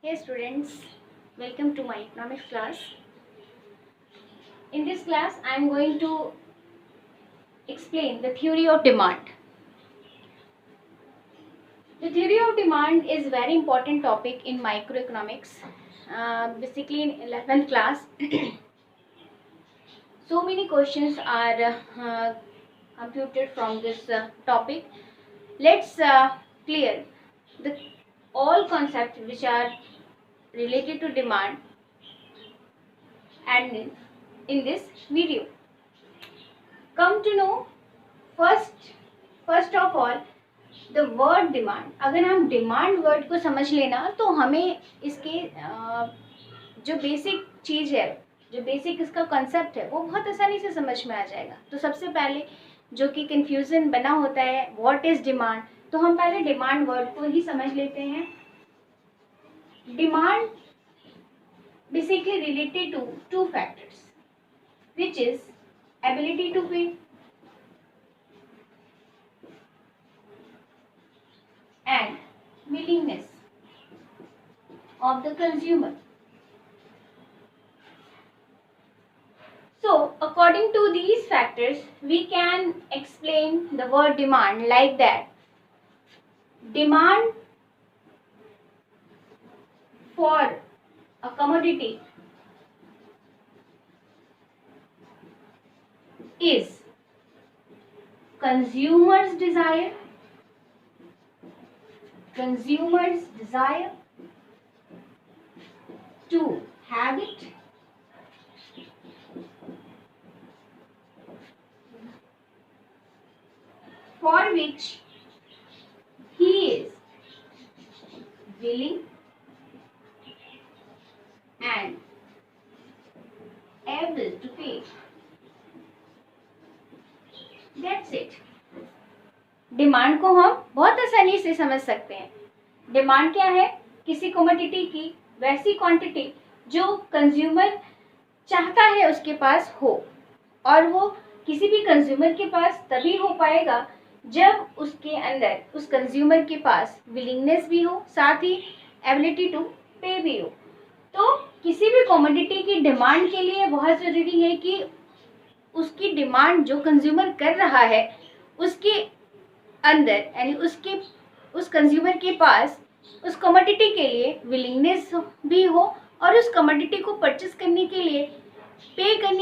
Hey students, welcome to my economics class. In this class, I am going to explain the theory of demand. The theory of demand is very important topic in microeconomics. Basically, in 11th class, so many questions are computed from this topic. Let's clear the all concepts which are related to demand and in this video. Come to know first of all the word demand. अगर हम demand word को समझ लेना तो हमें इसके जो basic चीज़ है, जो बेसिक इसका कंसेप्ट है, वो बहुत आसानी से समझ में आ जाएगा. तो सबसे पहले जो कि कन्फ्यूज़न बना होता है व्हाट इज़ डिमांड, तो हम पहले डिमांड वर्ड को ही समझ लेते हैं. Demand basically related to two factors which is ability to pay and willingness of the consumer. So, according to these factors, we can explain the word demand like that. Demand for a commodity is consumer's desire to have it for which he is willing and able to pay. That's it. Demand को हम बहुत आसानी से समझ सकते हैं. Demand क्या है? किसी कमोडिटी की वैसी क्वांटिटी जो कंज्यूमर चाहता है उसके पास हो, और वो किसी भी कंज्यूमर के पास तभी हो पाएगा जब उसके अंदर उस कंज्यूमर के पास विलिंगनेस भी हो, साथ ही एबिलिटी टू पे भी हो. तो किसी भी कमोडिटी की डिमांड के लिए बहुत ज़रूरी है कि उसकी डिमांड जो कंज्यूमर कर रहा है उसके अंदर यानी उस कंज्यूमर के पास उस कमोडिटी के लिए विलिंगनेस भी हो और उस कमोडिटी को परचेस करने के लिए पे करने